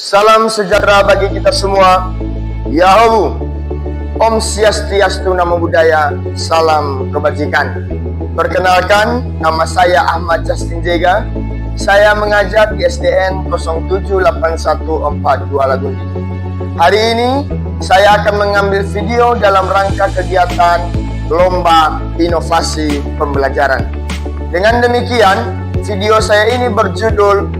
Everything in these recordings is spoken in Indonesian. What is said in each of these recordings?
Salam sejahtera bagi kita semua. Yahoo, Om Swastiastu, Namo Buddhaya, salam kebajikan. Perkenalkan, nama saya Ahmad Justin Jega. Saya mengajar di SDN 078142 Lagundi. Hari ini saya akan mengambil video dalam rangka kegiatan Lomba Inovasi Pembelajaran. Dengan demikian, video saya ini berjudul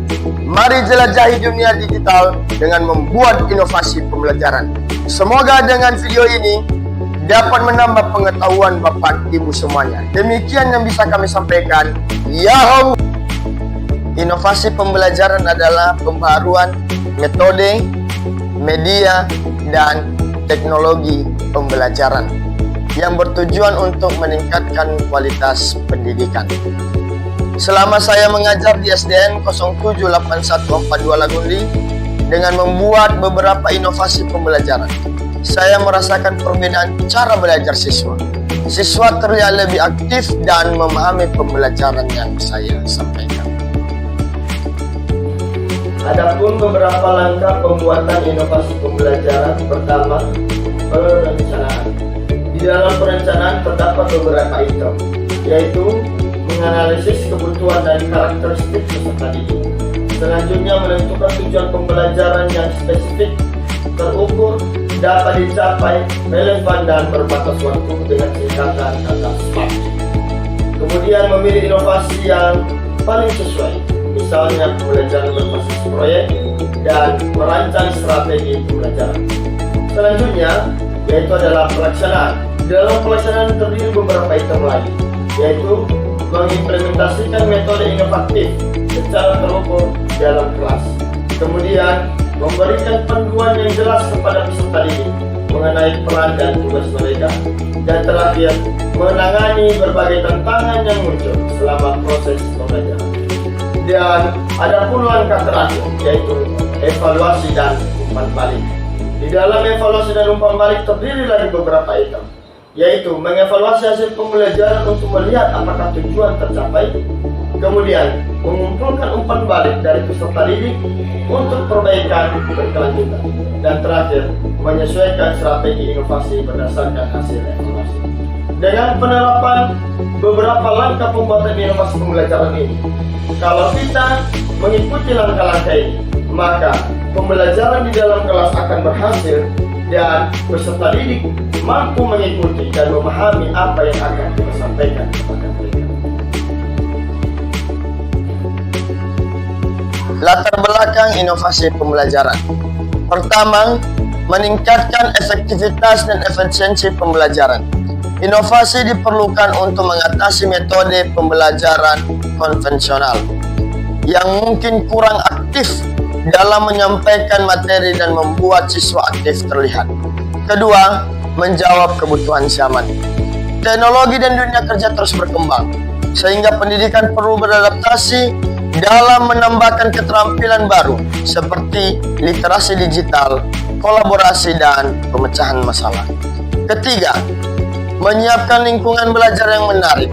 Mari Jelajahi Dunia Digital dengan Membuat Inovasi Pembelajaran. Semoga dengan video ini dapat menambah pengetahuan Bapak Ibu semuanya. Demikian yang bisa kami sampaikan. Yahoo! Inovasi pembelajaran adalah pembaharuan metode, media, dan teknologi pembelajaran yang bertujuan untuk meningkatkan kualitas pendidikan. Selama saya mengajar di SDN 078142 Lagundi dengan membuat beberapa inovasi pembelajaran, saya merasakan perbedaan cara belajar siswa. Siswa terlihat lebih aktif dan memahami pembelajaran yang saya sampaikan. Adapun beberapa langkah pembuatan inovasi pembelajaran. Pertama, perencanaan. Di dalam perencanaan terdapat beberapa item, yaitu menganalisis kebutuhan dan karakteristik peserta didik. Selanjutnya, menentukan tujuan pembelajaran yang spesifik, terukur, dapat dicapai, relevan, dan berbatas waktu dengan singkatan kata SMART. Kemudian, memilih inovasi yang paling sesuai, misalnya pembelajaran berbasis proyek dan merancang strategi pembelajaran. Selanjutnya, yaitu adalah pelaksanaan. Dalam pelaksanaan terdiri beberapa item lagi, yaitu mengimplementasikan metode inovatif secara terukur dalam kelas. Kemudian, memberikan panduan yang jelas kepada peserta didik mengenai peran dan tugas mereka. Dan terakhir, menangani berbagai tantangan yang muncul selama proses pembelajaran. Dan ada pun langkah terakhir, yaitu evaluasi dan umpan balik. Di dalam evaluasi dan umpan balik terdiri lagi beberapa item, yaitu mengevaluasi hasil pembelajaran untuk melihat apakah tujuan tercapai, kemudian mengumpulkan umpan balik dari peserta didik untuk perbaikan berkelanjutan, dan terakhir menyesuaikan strategi inovasi berdasarkan hasil evaluasi. Dengan penerapan beberapa langkah pembuatan inovasi pembelajaran ini, kalau kita mengikuti langkah-langkah ini, maka pembelajaran di dalam kelas akan berhasil dan peserta didik mampu mengikuti dan memahami apa yang akan kita sampaikan kepada mereka. Latar belakang inovasi pembelajaran. Pertama, meningkatkan efektivitas dan efisiensi pembelajaran. Inovasi diperlukan untuk mengatasi metode pembelajaran konvensional yang mungkin kurang aktif dalam menyampaikan materi dan membuat siswa aktif terlihat. Kedua, menjawab kebutuhan zaman. Teknologi dan dunia kerja terus berkembang, sehingga pendidikan perlu beradaptasi dalam menambahkan keterampilan baru seperti literasi digital, kolaborasi, dan pemecahan masalah. Ketiga, menyiapkan lingkungan belajar yang menarik.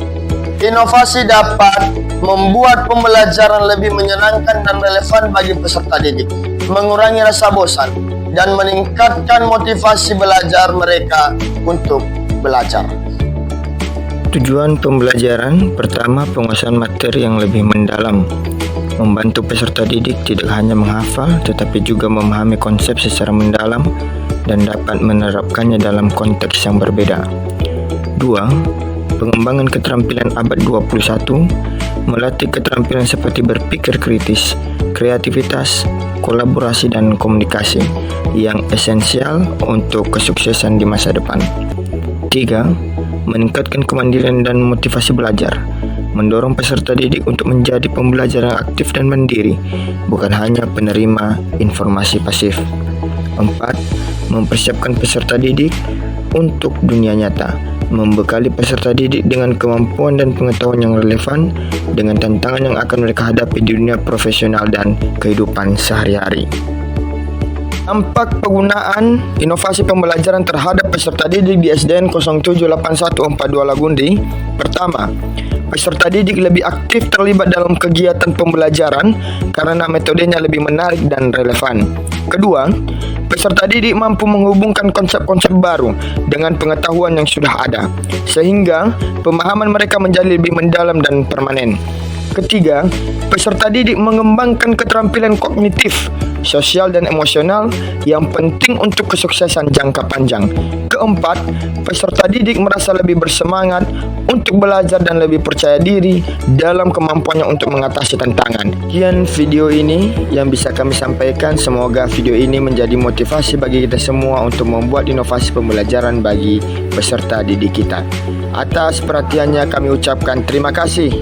Inovasi dapat membuat pembelajaran lebih menyenangkan dan relevan bagi peserta didik, mengurangi rasa bosan, dan meningkatkan motivasi belajar mereka untuk belajar. Tujuan pembelajaran. Pertama, penguasaan materi yang lebih mendalam, membantu peserta didik tidak hanya menghafal tetapi juga memahami konsep secara mendalam dan dapat menerapkannya dalam konteks yang berbeda. 2. Pengembangan keterampilan abad 21, melatih keterampilan seperti berpikir kritis, kreativitas, kolaborasi, dan komunikasi yang esensial untuk kesuksesan di masa depan. 3. Meningkatkan kemandirian dan motivasi belajar, mendorong peserta didik untuk menjadi pembelajar yang aktif dan mandiri, bukan hanya penerima informasi pasif. 4. Mempersiapkan peserta didik untuk dunia nyata, membekali peserta didik dengan kemampuan dan pengetahuan yang relevan dengan tantangan yang akan mereka hadapi di dunia profesional dan kehidupan sehari-hari. Dampak penggunaan inovasi pembelajaran terhadap peserta didik di SDN 078142 Lagundi. Pertama, peserta didik lebih aktif terlibat dalam kegiatan pembelajaran karena metodenya lebih menarik dan relevan. Kedua, peserta didik mampu menghubungkan konsep-konsep baru dengan pengetahuan yang sudah ada, sehingga pemahaman mereka menjadi lebih mendalam dan permanen. Ketiga, peserta didik mengembangkan keterampilan kognitif, sosial dan emosional yang penting untuk kesuksesan jangka panjang. Keempat, peserta didik merasa lebih bersemangat untuk belajar dan lebih percaya diri dalam kemampuannya untuk mengatasi tantangan. Sekian video ini yang bisa kami sampaikan. Semoga video ini menjadi motivasi bagi kita semua untuk membuat inovasi pembelajaran bagi peserta didik kita. Atas perhatiannya kami ucapkan terima kasih.